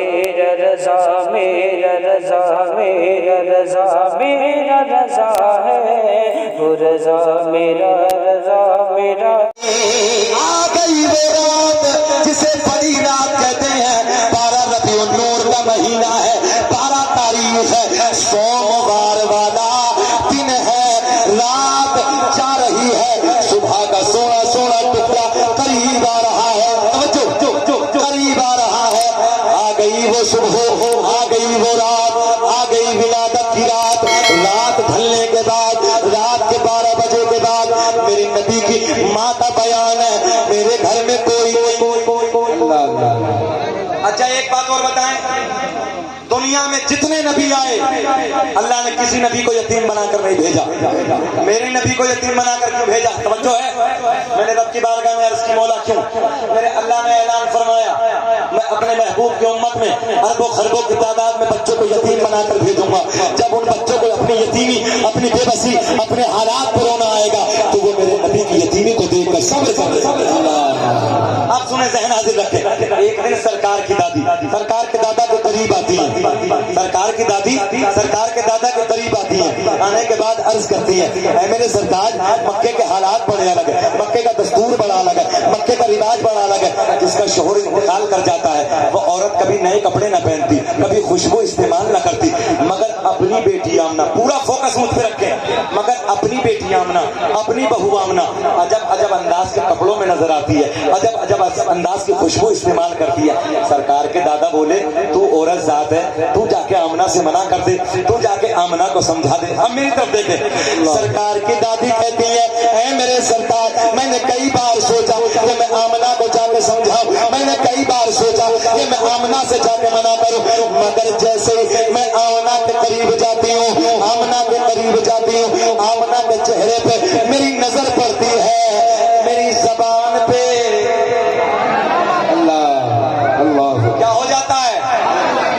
میرا رضا میرا رضا میرا رضا میرا رضا ہے وہ رضا میرا رضا میرا آ گئی وہ رات جسے بڑی رات کہتے ہیں 12 ربیع النور کا مہینہ ہے 12 تاریخ ہے سوموار والا دن ہے رات جا رہی ہے صبح کا سونا سونا ٹکڑا قریب آ رہا ہے قریب آ رہا ہے آ گئی وہ صبح آ گئی وہ رات آ گئی ولادت کی رات رات ڈھلنے کے بعد رات کے 12 بجے کے بعد میرے نبی کی ماں کا بیان ہے میرے گھر میں کوئی اچھا ایک بات اور بتائیں دنیا میں جتنے نبی آئے اللہ نے کسی نبی کو یتیم بنا کر نہیں بھیجا میرے نبی کو یتیم بنا کر کیوں بھیجا توجہ ہے میں نے رب کی بارگاہ میں عرض کی مولا کیوں میرے اللہ نے اعلان فرمایا میں اپنے محبوب کی امت میں اربوں خربوں کی تعداد میں بچوں کو یتیم بنا کر بھیجوں گا جب ان بچوں کو اپنی یتیمی اپنی بے بسی اپنے حالات پر رونا آئے گا تو وہ میرے نبی کی یتیمی کو دیکھ کر صبر کرے آپ سنیں ذہن حاضر رکھیں ایک دن سرکار کی دادی سرکار کے دادا کے قریب آتی ہے سرکار کی دادی سرکار کے دادا کے قریب آتی ہیں آنے کے بعد عرض کرتی ہیں اے میرے سرکار مکے کے حالات بڑے الگ ہے مکے کا دستور بڑا الگ ہے مکے کا رواج بڑا الگ ہے جس کا شوہر انتقال کر جاتا ہے وہ عورت کبھی نئے کپڑے نہ پہنتی کبھی خوشبو استعمال نہ کرتی مگر اپنی بیٹی آمنہ پورا فوکس مجھ پہ رکھے مگر اپنی بیٹی آمنہ اپنی بہو آمنہ عجب عجب انداز کے کپڑوں میں نظر آتی ہے عجب عجب انداز کی خوشبو استعمال کرتی ہے سرکار کے دادا بولے تو عورت ذات ہے تو جا کے آمنہ سے منع کر دے تو جا کے آمنہ کو سمجھا دے اب میری طرف دیکھیں سرکار کی دادی کہتی ہے اے میرے سرکار میں نے کئی بار سوچا کہ میں آمنہ کو جا کے سمجھاؤں میں نے کئی بار سوچا کہ میں آمنہ سے جا کے منع کروں مگر جیسے میں آمنہ کے قریب جاتی ہوں آمنہ کے قریب جاتی ہوں آمنہ کے چہرے پہ میری نظر پڑتی ہے میری زبان پہ کیا ہو جاتا ہے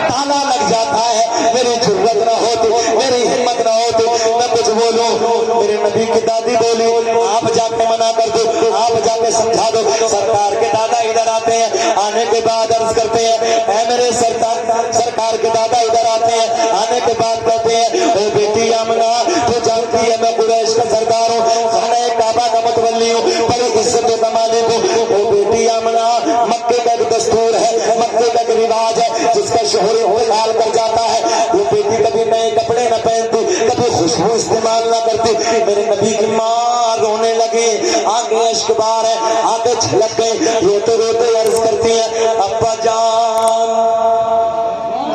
تالا لگ جاتا ہے میری جرت نہ ہوتی میری ہمت نہ ہوتی میں کچھ بولوں میرے نبی کی دادی بولی آپ جا کے منع کر دو آپ جا کے سمجھا دو سرکار کے دادا ادھر آتے ہیں آنے کے بعد عرض کرتے ہیں اے میرے سرکار کے دادا ادھر آتے ہیں آنے کے بعد کہتے ہیں اے بیٹی آمنہ تو جانتی ہے میں قریش کا سردار ہوں خانہ کعبہ کا متولی ہوں بڑی عزت و مالک ہوں اے بیٹی آمنہ مکے کا ایک دستور ہے مکے کا ایک رواج ہے جس کا شوہر انتقال کر جاتا ہے وہ بیٹی کبھی نئے کپڑے نہ پہنتی کبھی خوشبو استعمال نہ کرتی میرے نبی کی ماں رونے لگی آنکھیں اشک بار ہے آنکھیں چھلک گئی روتے روتے عرض کرتی ہیں ابا جان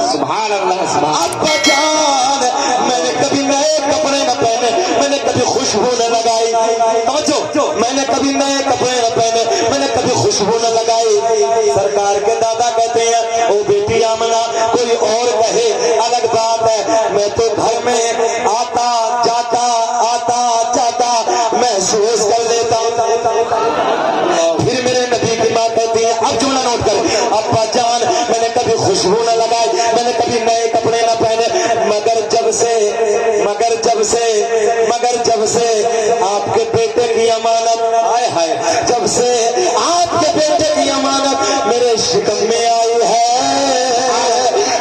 سبحان اللہ ابا جان میں نے کبھی نئے کپڑے نہ پہنے میں نے کبھی خوشبو نہ لگائی توجہ میں نے کبھی نئے کپڑے نہ پہنے میں نے کبھی خوشبو نہ لگائی سرکار کے دادا کہتے ہیں او بیٹی آمنہ کوئی اور کہے الگ بات ہے میں تو گھر میں آتا جاتا محسوس کر لیتا پھر میرے نبی کی ماں کہتی ہے اب جملہ نوٹ کر ابا جان میں نے کبھی خوشبو نہ لگائی میں نے کبھی نئے کپڑے نہ پہنے مگر جب سے آپ کے بیٹے کی امانت آئے ہائے جب سے آپ کے بیٹے کی امانت میرے شکم میں آئی ہے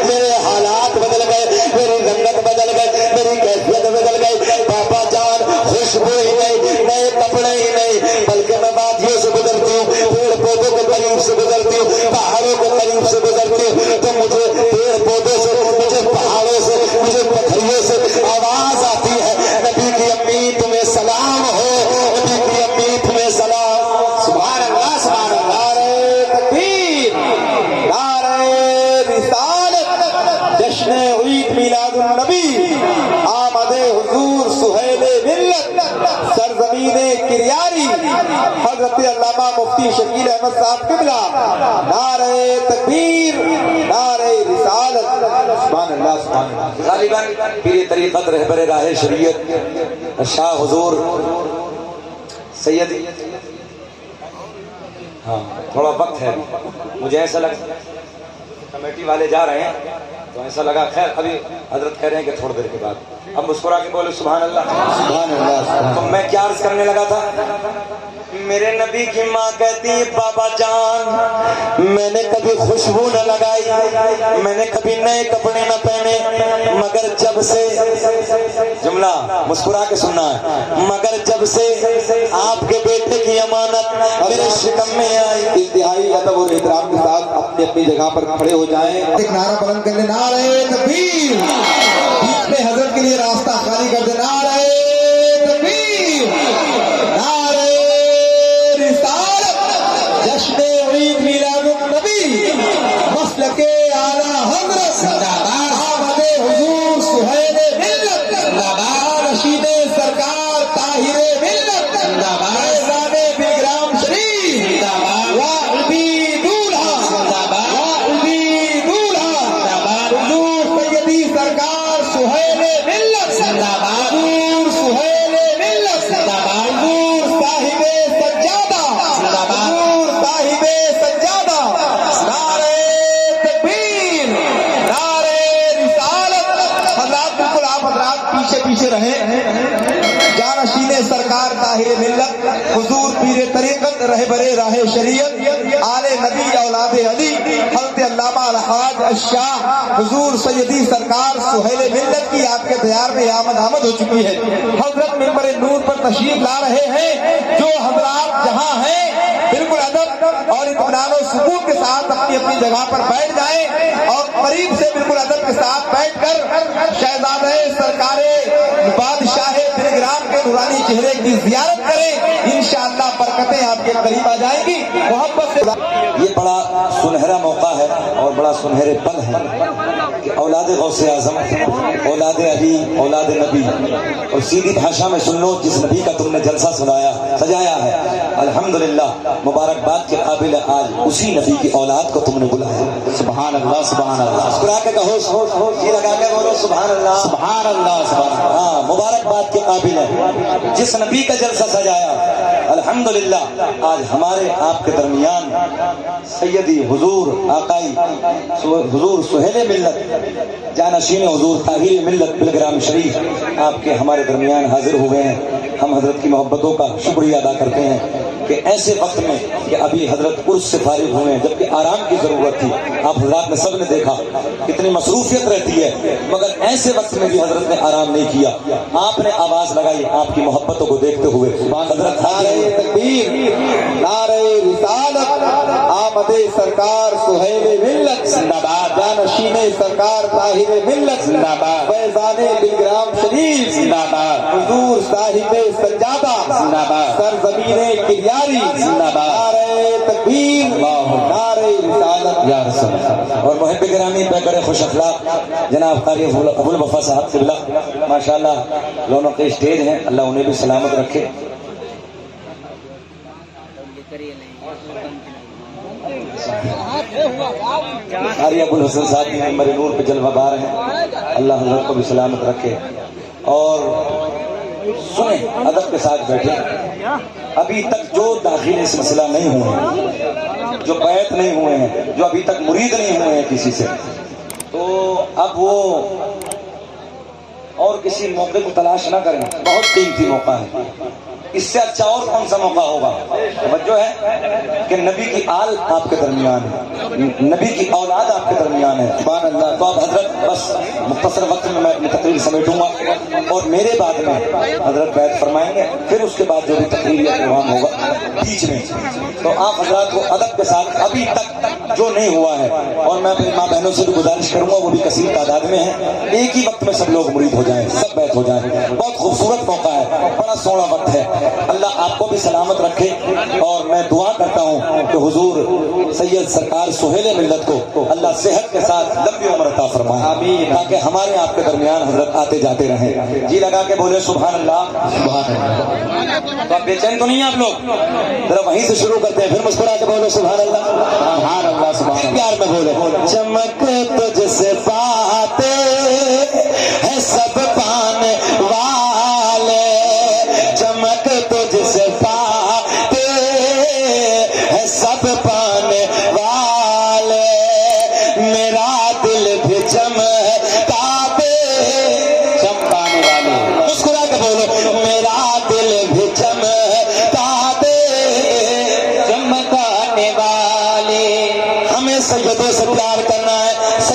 میرے حالات بدل گئے میری رنگت بدل گئی میری کیفیت بدل گئی پاپا جان خوشبو ہی نہیں نئے کپڑے ہی نہیں بلکہ میں وادیوں سے گزرتی ہوں پیڑ پودوں کے قریب سے گزرتی ہوں پہاڑوں کے قریب سے گزرتی ہوں تو مجھے پیڑ پودوں سے مجھے پہاڑوں سے مجھے پتھریوں سے آواز آتی ہے نبی کی امی تمہیں سلام ہو نبی کی امی تمہیں سلام سبحان اللہ نعرہ تکبیر نعرہ رسالت جشن عید میلاد النبی آمد حضور سہیل ملت سرزمین کریاری حضرت علامہ مفتی شکیل احمد صاحب قبلہ نعرہ تکبیر نعرہ رسالت سبحان اللہ غالباً پیر طریقت رہبر راہ شریعت شاہ حضور سید ہاں تھوڑا وقت ہے مجھے ایسا لگا کمیٹی والے جا رہے ہیں تو ایسا لگا خیر ابھی حضرت کہہ رہے ہیں کہ تھوڑی دیر کے بعد اب مسکرا کے بولے سبحان اللہ تو میں کیا عرض کرنے لگا تھا میرے نبی کی ماں کہتی بابا جان میں نے کبھی خوشبو نہ لگائی، میں نے کبھی نئے کپڑے نہ پہنے، مگر جب سے، جملہ مسکرا کے سننا ہے، مگر جب سے آپ کے بیٹے کی امانت میرے شکم میں آئی۔ انتہائی ادب اور احترام کے ساتھ اپنی اپنی جگہ پر کھڑے ہو جائیں، ایک نعرہ بلند کرنے، نعرہ تکبیر، بیچ میں حضرت کے لیے راستہ خالی کر دے، نعرہ تکبیر، نعرہ رسالت، جشن عید میلاد النبی، مسلک اعلی حضرت، آمد حضور سہیل ملت، رشید سرکار طاہر ملت، فیضان بلگرام شریف، واقعی دولہا، واقعی دولہا، حضور سیدی سرکار سہیل ملت، حضور سہیل ملت، حضور صاحب سجادہ، حضور صاحب سجادہ، نعرہ تکبیر، نعرہ رسالت۔ حضرات بالکل آپ حضرات پیچھے پیچھے رہیں، جانشین سرکار طاہر ملت، حضور پیر طریقت، رہبر راہ شریعت، آل نبی اولاد علی، حضرت علامہ الحاج الشاہ حضور سیدی سرکار سہیل ملت کی آپ کے دیار میں آمد ہو چکی ہے۔ حضرت منبر نور پر تشریف لا رہے ہیں۔ جو حضرات جہاں ہیں بالکل ادب اور اطمینان و سکون کے ساتھ اپنی اپنی جگہ پر بیٹھ جائیں اور قریب سے بالکل ادب کے ساتھ بیٹھ کر شہزادہ سرکار بادشاہ بلگرام کے نورانی چہرے کی زیارت کریں، انشاءاللہ برکتیں آپ کے قریب آ جائیں گی۔ محبت سے یہ بڑا سنہرا موقع ہے اور بڑا سنہرے پل ہے کہ اولاد غوث اعظم، اولاد علی، اولاد نبی، اور سیدھی بھاشا میں سن لو، جس نبی کا تم نے جلسہ سجایا ہے، الحمدللہ مبارکباد کے قابل آج اسی نبی کی اولاد کو تم نے بلایا۔ سبحان اللہ، سبحان اللہ، مسکرا کے کہو، جی لگا کے بولو سبحان اللہ، سبحان اللہ، سبحان اللہ۔ ہاں، مبارکباد کے قابل ہے جس نبی کا جلسہ سجایا، الحمدللہ آج ہمارے آپ کے درمیان سیدی حضور آقائی حضور سہیل ملت، جانشین حضور طاہر ملت بلگرام شریف آپ کے ہمارے درمیان حاضر ہوئے ہیں۔ ہم حضرت کی محبتوں کا شکریہ ادا کرتے ہیں کہ ایسے وقت میں کہ ابھی حضرت عرس سے فارغ ہوئے ہیں، جبکہ آرام کی ضرورت تھی، آپ حضرات نے سب نے دیکھا کتنی مصروفیت رہتی ہے، مگر ایسے وقت میں بھی حضرت نے آرام نہیں کیا، آپ نے آواز لگائی آپ کی محبتوں کو دیکھتے ہوئے۔ حضرت نعرہ تکبیر، نعرہ رسالت، آمد سرکار سہیل ملت زندہ باد، جانشین سرکار طاہر ملت زندہ باد، فیضان بلگرام شریف زندہ باد، حضور صاحب سجادہ زندہ باد، سرزمین کلیاری زندہ باد، نعرہ تکبیر، نعرہ رسالت یا رسول اللہ۔ اور محب گرامی پیکر خوش اخلاق جناب قاری ابو الوفا صاحب قبلہ، ماشاءاللہ رونق اسٹیج ہیں، اللہ انہیں بھی سلامت رکھے۔ قاری ابو الحسن صاحب بھی منبر نور پہ جلوہ بار ہیں، اللہ حضرت کو بھی سلامت رکھے۔ اور سنیں، ادب کے ساتھ بیٹھے، ابھی تک جو داخل سلسلہ نہیں ہوئے ہیں، جو بیعت نہیں ہوئے ہیں، جو ابھی تک مرید نہیں ہوئے ہیں کسی سے، تو اب وہ اور کسی موقع کو تلاش نہ کریں، بہت قیمتی موقع ہے، اس سے اچھا اور کون سا موقع ہوگا؟ توجہ ہے کہ نبی کی آل آپ کے درمیان ہے، نبی کی اولاد آپ کے درمیان ہے، سبحان اللہ۔ تو اب حضرت بس مختصر وقت میں اپنی تقریر سمیٹوں گا اور میرے بعد میں حضرت بیعت فرمائیں گے، پھر اس کے بعد جو بھی تقریر یا پروگرام ہوگا بیچ میں، تو آپ حضرات کو ادب کے ساتھ ابھی تک جو نہیں ہوا ہے، اور میں اپنی ماں بہنوں سے بھی گزارش کروں گا، وہ بھی کثیر تعداد میں ہیں، ایک ہی وقت میں سب لوگ مرید ہو جائیں، سب بیعت ہو جائیں۔ بہت خوبصورت موقع ہے، بڑا سونا وقت ہے، اللہ آپ کو بھی سلامت رکھے، اور میں دعا کرتا ہوں کہ حضور سید سرکار سہیل ملت کو اللہ صحت کے ساتھ لمبی عمر عطا فرمائے، آمین، تاکہ ہمارے آپ کے درمیان حضرت آتے جاتے رہیں۔ جی لگا کے بولے سبحان اللہ، سبحان اللہ۔ تو آپ بے چین تو نہیں آپ لوگ؟ ذرا وہیں سے شروع کرتے ہیں، پھر مسکرا کے بولے سبحان اللہ، سبحان اللہ، سبحان اللہ۔ پیار میں بولے، چمک تجھ سے پاتے ہیں سب پانے والے، چمک تجھ سے پاتے ہیں سب پانے والے، میرا دل بھی چمکا دے، چمکانے والے، مسکرا کے بولو، میرا دل بھی چمکا دے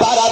12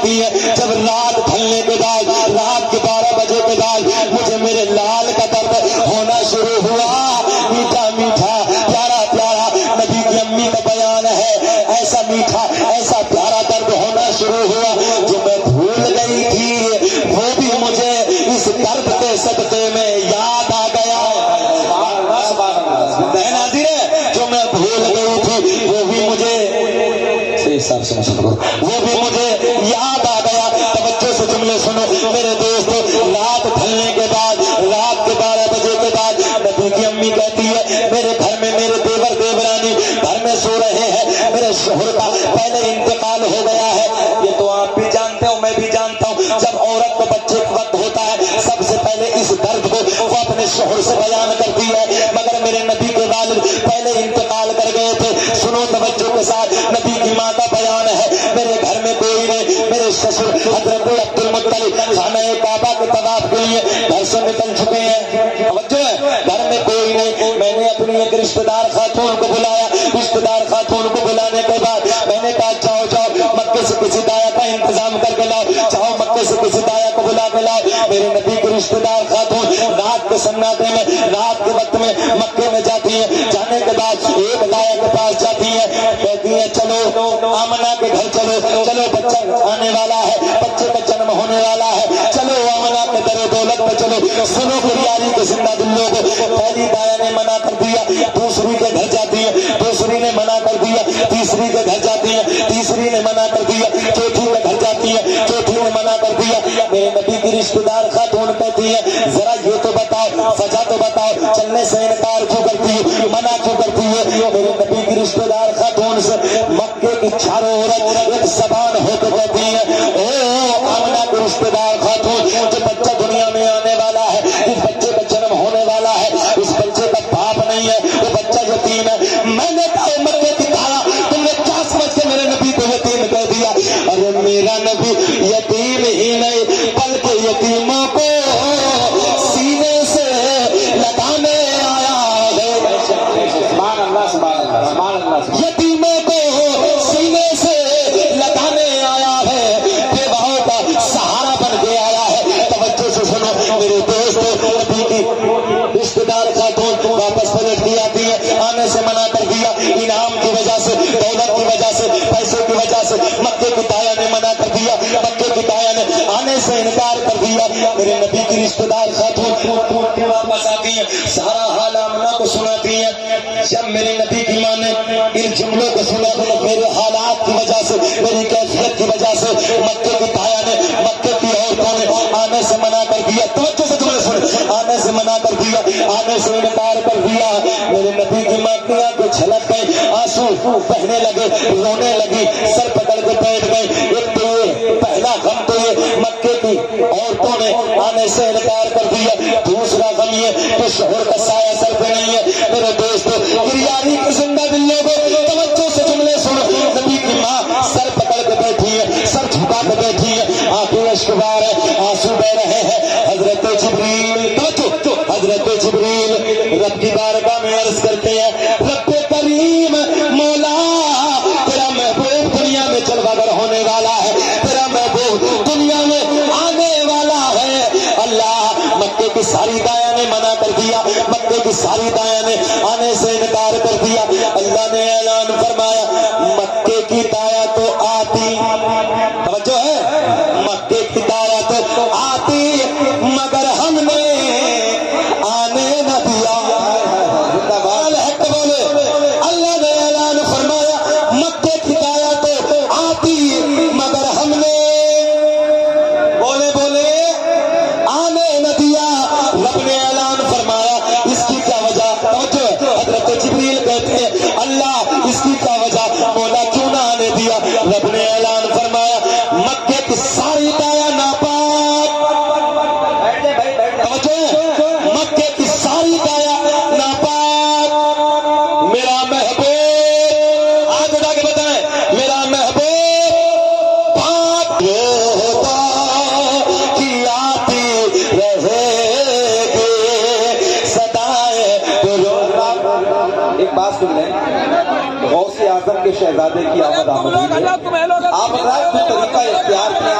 کہتی ہے جب رات ڈھلنے کے بعد رات کے 12 بجے کے بعد مجھے میرے لال کا درد ہونا شروع ہوا، میٹھا میٹھا پیارا پیارا نبی کی امی کا بیان ہے، ایسا میٹھا ایسا پیارا درد ہونا شروع ہوا جو میں بھول گئی تھی وہ بھی مجھے اس درد کے صدقے میں یاد آ گیا۔ جو میں بھول گئی تھی وہ بھی مجھے یاد آ گیا۔ توجہ سے جملے سنو میرے دوستو، رات ڈھلنے کے بعد رات کے 12 بجے کے بعد نبی کی امی کہتی ہے میرے گھر میں میرے دیور دیورانی گھر میں سو رہے ہیں، میرے شوہر کا پہلے انتقال ہو گیا ہے۔ یہ تو آپ بھی جانتے ہو میں بھی جانتا ہوں، جب عورت کو بچے کا وقت ہوتا ہے سب سے پہلے اس درد کو وہ اپنے شوہر سے بیان کرتی ہے، مگر میرے نبی کے والد پہلے انتقال کر گئے تھے۔ سنو توجہ کے ساتھ، نبی کی ماں کا بیان ہے میرے گھر میں کوئی نہیں، میرے سسر حضرت عبد المطلب خانہ کعبہ کے طواف کے لیے گھر سے نکل چکے ہیں، توجہ ہے، گھر میں کوئی نہیں۔ میں نے اپنی ایک رشتہ دار خاتون کو بلایا، رشتہ دار خاتون کو بلانے کے بعد میں نے کہا جاؤ جاؤ مکے سے کسی دایا کا انتظام کر کے لاؤ، جاؤ مکے سے کسی دایا کو بلا کے لاؤ۔ میرے نبی کی رشتہ دار خاتون رات کے سناٹے میں رات کے وقت میں مکے میں جاتی ہے، جانے کے بعد ایک دایا کے پاس جاتی ہے، کہتی ہے چلو آمنہ کے گھر چلو، چلو بچہ آنے والا ہے، بچے کا جنم ہونے والا ہے، چلو آمنہ کے در دولت پہ چلو۔ سنو پیاری کے زندہ دلوں کو، پہلی دایا نے منع کر دیا، دوسری کے گھر جاتی ہے، دوسری نے منع کر دیا، تیسری کے گھر جاتی ہے، تیسری نے منع کر دیا، چوتھی کے گھر جاتی ہے، چوتھی نے منع کر دیا۔ میرے نبی کی رشتہ دار خاتون کہتی ہے ذرا یہ تو بتاؤ، وجہ تو بتاؤ، چلنے سے انکار کیوں کرتی ہے، منع کیوں کرتی ہے؟ میرے نبی کی رشتہ دار خاتون سے مکے کی چاروں عورت ایک زبان ہو کے کہتی ہے او آمنہ کی رشتہ دار خاتون، جو بچہ دنیا میں آنے والا ہے، جس بچے کا جنم ہونے والا ہے، اس بچے کا باپ نہیں ہے، وہ بچہ یتیم ہے۔ میں نے کہا مکے کی تایا تم نے کیا سمجھ کے میرے نبی کو یتیم کہہ دیا؟ ارے میرا نبی یتیم ہی نہیں بلکہ یتیموں کو سینے سے لگانے آیا ہے، یتیموں کو سینے سے لگانے آیا ہے، بیواؤں کا سہارا بن کے آیا ہے۔ توجہ سے سنو میرے دوست، نبی کی رشتہ دار خاتون واپس پلٹ کے آتی ہے، آنے سے منع کر دیا، انعام کی وجہ سے، دولت کی وجہ سے، پیسے کی وجہ سے مکے کی دایا نے منع کر دیا، مکے کی دایا نے آنے سے انکار کر دیا۔ میرے نبی کی رشتہ دار خاتون واپس آتی ہے، سارا حال آمنہ کو سناتی ہے۔ جب میرے نبی کی ماں نے ان جملوں کو سنا تو میرے حالات کی وجہ سے، میری کیفیت کی وجہ سے مکے کی دایا نے، مکے کی عورتوں نے آنے سے منع کر دیا۔ توجہ سے تمہیں سن، آنے سے منع کر دیا، آنے سے انکار کر دیا۔ میرے نبی کی ماں کی آنکھیں چھلک گئی، آنسو بہنے لگے، رونے لگی، سر پکڑ کے بیٹھ گئی۔ ایک تو یہ پہلا غم تو یہ مکے کی عورتوں نے آنے سے انکار کر دیا، دوسرا غم یہ کہ شوہر کا سایہ سر پہ نہیں ہے۔ میرے دوست گریاری کے زندہ دلوں کو توجہ سے جملے سنو، نبی کی ماں سر پکڑ کے بیٹھی ہے، سر جھکا کے بیٹھی ہے، آنکھیں اشکبار ہے، آنسو بہ رہے ہیں۔ حضرت جبریل توجہ، حضرت جبریل رب کی بارگاہ میں عرض کرتے ہیں رب کریم مولا تیرا محبوب دنیا میں جلوہ گر ہونے والا ہے، تیرا محبوب دنیا میں آنے والا ہے۔ اللہ مکے کی ساری دایا نے منع کر دیا، مکے کی ساری دایا نے آنے سے انکار کر دیا۔ اللہ نے اعلان فرمایا مکے کی دایا تو آتی، توجہ ہے، مکے کی دایا تو آتی مگر ہم نے آنے نہ دیا۔ اللہ نے اعلان فرمایا مکے کی دایا تو آتی مگر ہم نے بولے بولے آنے نہ دیا۔ رب نے اعلان فرمایا اس کی کیا وجہ؟ توجہ، حضرت جبریل کہتے ہیں اللہ اس کی کیا وجہ، مولا کیوں نہ آنے دیا؟ رب نے اعلان فرمایا مکے کی ساری دایا ناپاک، توجہ، مکے کی ساری دایا ناپاک، میرا محبوب آج اٹھا کے بتائیں میرا محبوب پاک ہوتا کی آتی رہے گی صدائے بولو۔ ایک بات سن لیں، غوث اعظم کے شہزادے کی آمد آمد ہوئی ہے، آپ حضرات جو طریقہ اختیار کیا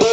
2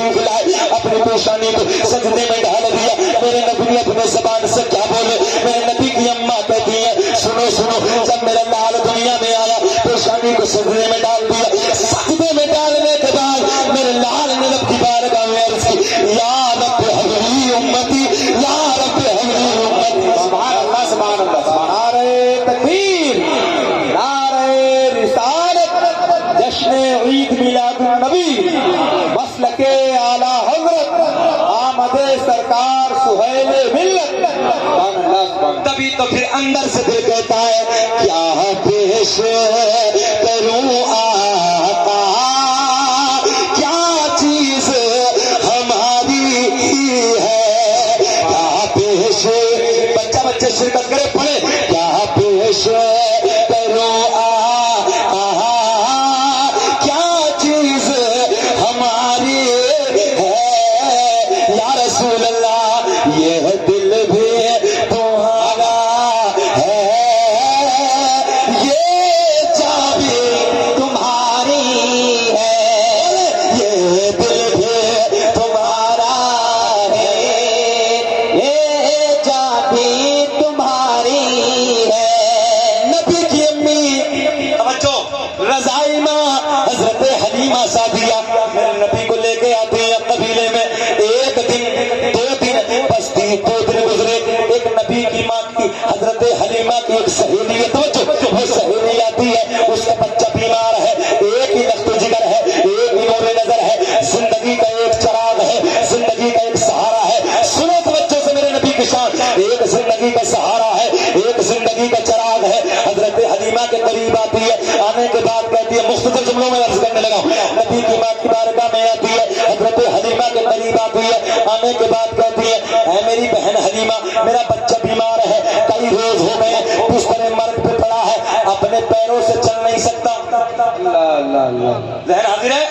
تشریف لائے اپنی پیشانی کو سجدے میں ڈال دیا. میرے نبی نے اپنے زبان سے کیا بولے؟ میرے نبی کی اماں کہتی ہے سنو سنو، جب میرا لال دنیا میں آیا پیشانی کو سجدے میں ڈال دیا. سجدے میں ڈالنے کے بعد میرے لال نے رب کی بارگاہ میں عرض کی یا رب حبلی امتی، یا رب حبلی امتی. سبحان اللہ سبحان اللہ. نعرہ تکبیر، نعرہ رسالت، جشن عید میلاد النبی، مسلک اعلی حضرت آمد سرکار سہیل ملت. تبھی تو پھر اندر سے دل کہتا ہے کیا پیش کروں آقا، کیا چیز ہماری ہے، کیا پیش، بچے شرکت کرے پڑھے، کیا پیش کروں آقا، کیا چیز ہماری ہے یا رسول اللہ، یہ دل بھی تمہارا ہے، یہ چابی تمہاری ہے، یہ دل بھی تمہارا ہے، یہ چابی تمہاری ہے. نبی کی امی توجہ رضائی ماں حضرت حلیمہ سعدیہ میرے نبی کو لے کے آتی ہیں قبیلے میں. ایک دن دو دن بس 2 دن گزرے. ایک نبی کی ماں کی حضرت حلیمہ کی ایک سہیلی ہے، توجہ، وہ سہیلی آتی ہے، اس کا بچہ بیمار ہے، ایک ہی لخت جگر ہے، ایک ہی نور نظر ہے، زندگی کا ایک چراغ ہے، زندگی کا ایک سہارا ہے. سنو توجہ سے میرے نبی کی شان، ایک زندگی کا سہارا ہے، ایک زندگی کا چراغ ہے. حضرت حلیمہ کے قریب آتی ہے، آنے کے بعد کہتی ہے، مختصر جملوں میں عرض کرنے لگا ہوں، نبی کی ماں کی بارگاہ میں آتی ہے، حضرت حلیمہ کے قریب آتی ہے، آنے کے بعد کہتی ہے اے میری بہن حلیمہ، میرا بچہ بیمار ہے، کئی روز ہو گئے، بستر مرگ پہ پڑا ہے، اپنے پیروں سے چل نہیں سکتا. ذہن حاضر ہے؟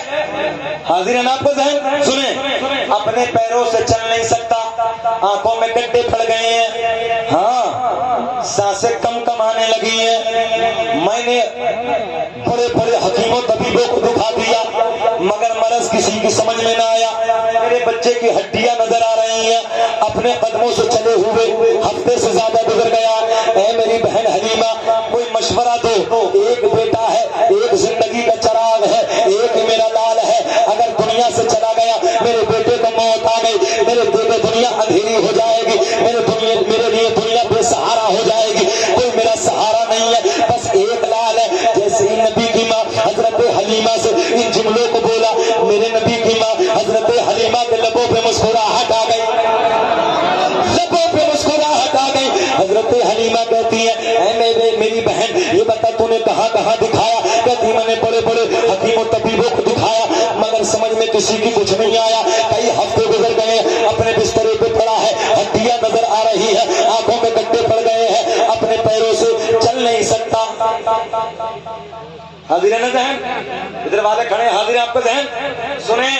حاضر ہے نا آپ کو ذہن؟ سنیں، اپنے پیروں سے چل نہیں سکتا، آنکھوں میں گڈھے پڑ گئے ہیں، ہاں سانسیں کم آنے لگی ہیں. میں نے بڑے بڑے حکیموں طبیبوں کو دکھا دیا مگر مرض کسی کی سمجھ میں نہ آیا. میرے بچے کی ہڈیاں نظر آ رہی ہیں، اپنے قدموں سے چلے ہوئے ہفتے سے زیادہ گزر گیا. اے میری بہن حلیمہ کوئی مشورہ دو، ایک بیٹا ہے، ایک زندگی کا چراغ ہے، ایک میرا لال ہے، اگر دنیا سے چلا گیا میرے بیٹے کو موت آ گئی، میرے بیٹے دنیا اندھیری ہو جائے گی، میرے لیے دنیا بے سہارا ہو جائے گی، کوئی میرا سہارا نہیں ہے، بس ایک لال ہے. جیسے ہی نبی کی ماں حضرت حلیمہ سے ان جملوں کو بولا، میرے نبی کی ماں حضرت حلیمہ کے لبوں پہ مسکراہٹ آ گئی، لبوں پہ مسکراہٹ آ گئی. حضرت حلیمہ کہتی ہے اے میری بہن یہ بتا تو نے کہاں کہاں دکھایا؟ کہتی میں نے بڑے بڑے حکیموں طبیبوں کو دکھایا مگر سمجھ میں کسی کی کچھ نہیں آیا. کئی ہفتے گزر گئے، اپنے بسترے پہ پڑا ہے، ہڈیاں نظر آ رہی ہے، آنکھوں میں گڈھے پڑ گئے ہیں، اپنے پیروں سے چل نہیں سکتا. حاضر ہے نا ذہن؟ ادھر والے کھڑے حاضر ہیں آپ کا ذہن؟ سنیں،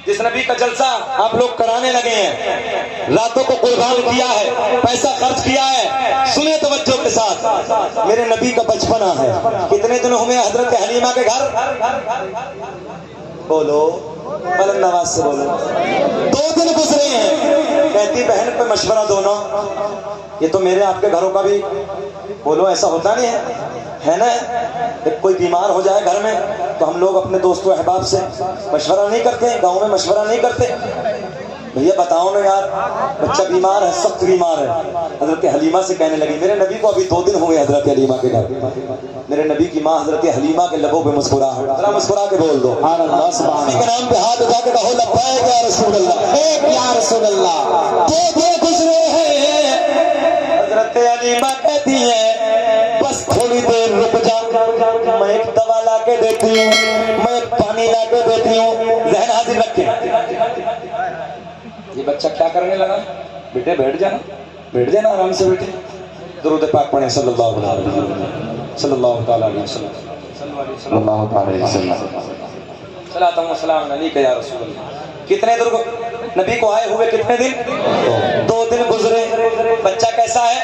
جس نبی کا جلسہ آپ لوگ کرانے لگے ہیں، راتوں کو قربان کیا ہے، پیسہ خرچ کیا ہے، سنیں توجہ کے ساتھ، میرے نبی کا بچپنا ہے. کتنے دن ہوئے حضرت حلیمہ کے گھر؟ بولو بلند آواز سے بولو. 2 دن گزرے ہیں. کہتی بہن پہ مشورہ دو نا، یہ تو میرے آپ کے گھروں کا بھی، بولو ایسا ہوتا نہیں ہے نا؟ کوئی بیمار ہو جائے گھر میں تو ہم لوگ اپنے دوستوں احباب سے مشورہ نہیں کرتے، گاؤں میں مشورہ نہیں کرتے، بھیا بتاؤ نا یار بچہ بیمار ہے، سخت بیمار ہے. حضرت حلیمہ سے کہنے لگی، میرے نبی کو ابھی 2 دن ہوئے حضرت حلیمہ کے گھر، میرے نبی کی ماں حضرت حلیمہ کے لبوں پہ مسکراہٹ، مسکرا کے بول دو سبحان اللہ. سبحان اللہ کے نام پہ ہاتھ اٹھا کے کہو لبیک یا رسول اللہ، یا رسول اللہ. 2 دن گزرے ہیں. حضرت حلیمہ کہتی ہے بس تھوڑی دیر رک جا، میں ایک دوا لا کے دیتی ہوں، میں ایک پانی لا کے دیتی ہوں. ذہن حاضر رکھے. یہ بچہ کیا کرنے لگا؟ بیٹے بیٹھ جانا آرام سے بیٹے. درود پاک پڑھیں صلی اللہ علیہ وسلم، صلی اللہ تعالیٰ علیہ وسلم، صلی اللہ تعالیٰ علیہ وسلم. صلاۃ و سلام علیک یا رسول اللہ. کتنے دن نبی کو آئے ہوئے؟ کتنے دن؟ 2 دن گزرے. بچہ کیسا ہے؟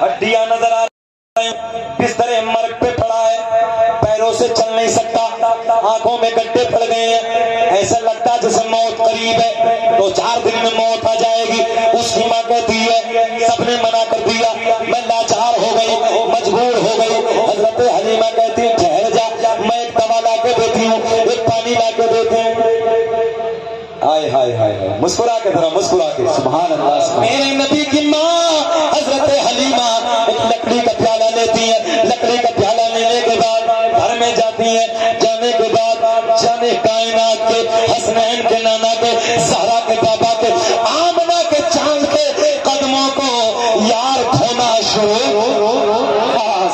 ہڈیاں نظر آ رہی ہیں، بستر مرگ پہ پڑا ہے، پیروں سے چل نہیں سکتا، آنکھوں میں گڈھے پڑ گئے ہیں، ایسا لگتا جیسے موت قریب ہے تو 4 دن میں موت آ جائے گی. اس کی ماں کہتی ہے سب نے منع کر دیا, میں لاچار ہو گئی, مجبور ہو گئی. حضرت حلیمہ کہتی ہے ٹھہر جا, میں ایک دوا لا کے دیتی ہوں, ایک پانی لا کے دیتی ہوں. ہائے ہائے ہائے, مسکرا کے ذرا مسکرا کے سبحان اللہ. میرے نبی کی ماں حضرت حلیمہ ایک لکڑی کا پیالہ لیتی ہے. لکڑی کا پیالہ لینے کے بعد گھر میں جاتی ہے. جانے کے بعد جانے کائنات کے حسنین کے نانا کے زہرا کے بابا کے آمنہ کے چاند کے قدموں کو یار کھونا شروع.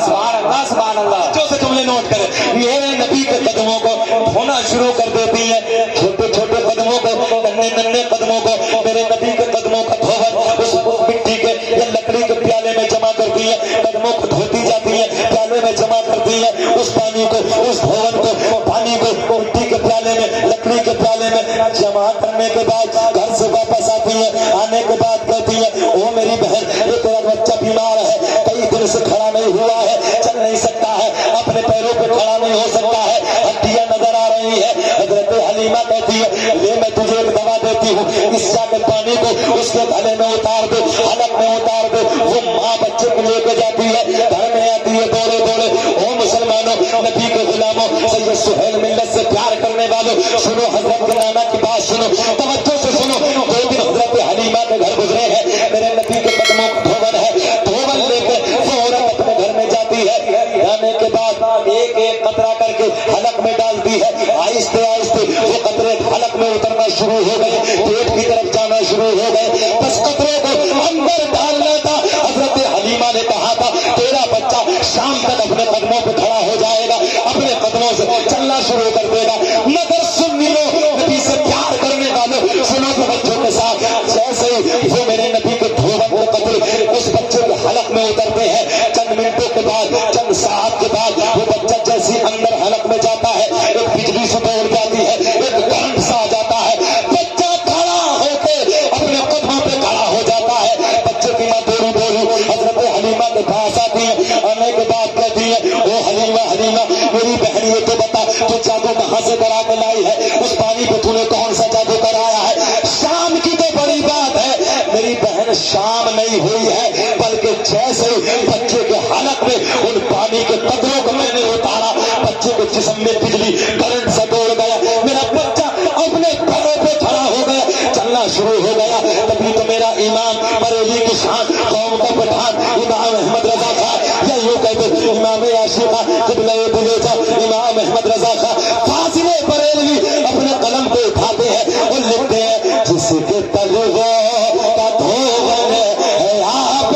سبحان اللہ سبحان اللہ. جو سے جملے نوٹ کرے, میرے نبی کے قدموں کو کھونا شروع کر دیتی ہے. چھوٹے چھوٹے قدموں کو, ننھے ننھے قدموں کو میرے نبی کے قدموں کا دھوبن اس مٹی کے یا لکڑی کے پیالے میں جمع کرتی ہے. قدموں کو دھوتی جاتی ہے, پیالے میں جمع کرتی ہے. اس پانی کو, اس دھوبن کو, پانی کو مٹی کے پیالے میں, لکڑی کے پیالے میں جمع کرنے کے بعد گھر سے واپس آتی ہے. آنے کے بعد کہتی ہے او میری بہن, یہ تیرا بچہ بیمار ہے, کئی دن سے کھڑا نہیں ہوا ہے, چل نہیں سکتا ہے, اپنے پیروں پہ کھڑا نہیں ہو سکتا ہے, ہڈیاں نظر آ رہی ہے. حضرت حلیمہ کہتی ہے لے میں تجھے ایک دوا دیتی ہوں, اس جا کے پانی کو اس کے گلے میں اتار دے, حلق میں اتار دے. وہ ماں بچے کو لے کے جاتی ہے, گھر میں آتی ہے دوڑے دوڑے. او مسلمانوں, نبی کے غلاموں, سید سہیل ملت سے پیار کرنے والوں, سنو حضرت کے نانا کی بات سنو, توجہ سے سنو. 2 دن حضرت حلیمہ کے گھر گزرے ہیں. میرے نبی کے قدموں کا دھوبن ہے, دھوبن لے کے فوراً اپنے گھر میں جاتی ہے. جانے کے بعد ایک ایک قطرہ کر کے حلق میں ڈالتی ہے. آہستہ آہستہ وہ قطرے حلق میں اترنا شروع ہو گئے, پیٹ کی طرف جانا شروع ہو گئے. بس قطرے کو اندر ڈالنا تھا. حضرت حلیمہ نے کہا تھا تیرا بچہ شام تک اپنے قدموں پہ کھڑا ہو جائے گا, اپنے قدموں سے چلنا شروع کر دے گا. مگر سن لو, نبی سے پیار کرنے والوں سنو تو بچوں کے ساتھ, جیسے ہی وہ میرے نبی کے دھوبن کو قطرے اس بچے کے حلق میں اترتے ہیں, چند منٹوں کے بعد, چند ساعت کے بعد وہ بچہ جیسے اندر حلق میں جاتا ہے, ایک بجلی سے دوڑ جاتی ہے, ایک کرنٹ سا آ جاتا ہے. بچہ کھڑا ہو کے اپنے قدموں پہ کھڑا ہو جاتا ہے. بچے کی ماں دوڑی دوڑی حضرت حلیمہ کے پاس آتی ہے. آنے کے بعد کہتی ہے او حلیمہ حلیمہ میری بہن یہ تو بتا تو جادو کہاں سے کرا کے لائی ہے, اس پانی پہ تو نے کون سا جادو کرایا ہے؟ شام کی تو بڑی بات ہے میری بہن, شام نہیں ہوئی ہے بلکہ جیسے بچے کے حلق میں ان پانی کے قطروں کو میں نے اتارا, بچے کے جسم میں بجلی کرنٹ سے دوڑ گیا. میرا بچہ اپنے پیروں پہ کھڑا ہو گیا, چلنا شروع ہو گیا. تبھی تو میرا امام بریلی کی شان, قوم کا پٹھان امام احمد رضا خان, یا یوں کہتے امام عاشقہ قبلہ بلوچا امام احمد رضا خان فاضل بریلوی اپنے قلم کو اٹھاتے ہیں اور لکھتے ہیں جس کے تلووں کا دھوبن ہے آپ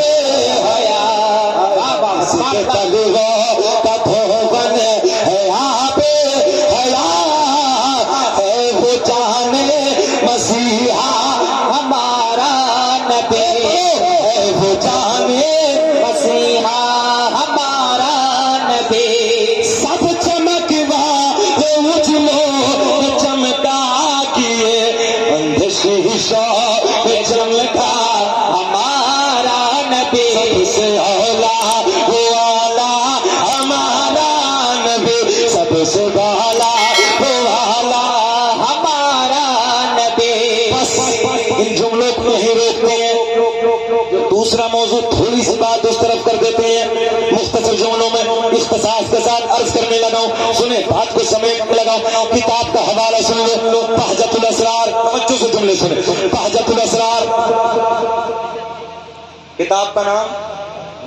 حیا, جس کے تلووں کا دھوبن ہے آپ حیا, ہے وہ جانے مسیحا ہمارا نبی, ہے وہ جانے مسیحا ہمارا نبی. سب چمکوا وہ اجلو چمکا کیے, اندھے شیشہ چمکا ہمارا نبی. سب سے اولا وہ آلہ ہمارا نبی, سب سے بالا وہ آلہ ہمارا نبی. بس ان جملوں کو نہیں روکتے ہیں, دوسرا موضوع تھوڑی سی بات اس طرف کر دیتے ہیں. مختصر جملوں میں اختصاص کے ساتھ عرض کرنے لگا ہوں, سنیں بات کو سمیٹنے لگا ہوں. کتاب کا حوالہ سن لو, بہجت الاسرار, توجہ سے جملے سنیں. بہجت الاسرار, کتاب کا نام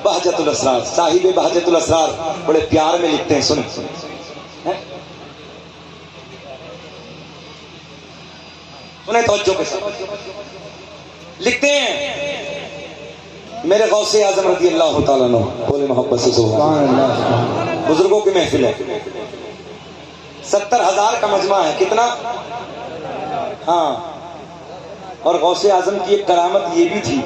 بہجت الاسرار, صاحب بہجت الاسرار بڑے پیار میں لکھتے ہیں. سنیں سنیں توجہ کے ساتھ لکھتے ہیں. میرے غوث اعظم رضی اللہ تعالیٰ عنہ, بولے محبت سے سبحان اللہ. بزرگوں کی محفل ہے, 70,000 کا مجمع ہے. کتنا؟ ہاں. اور غوث اعظم کی ایک کرامت یہ بھی تھی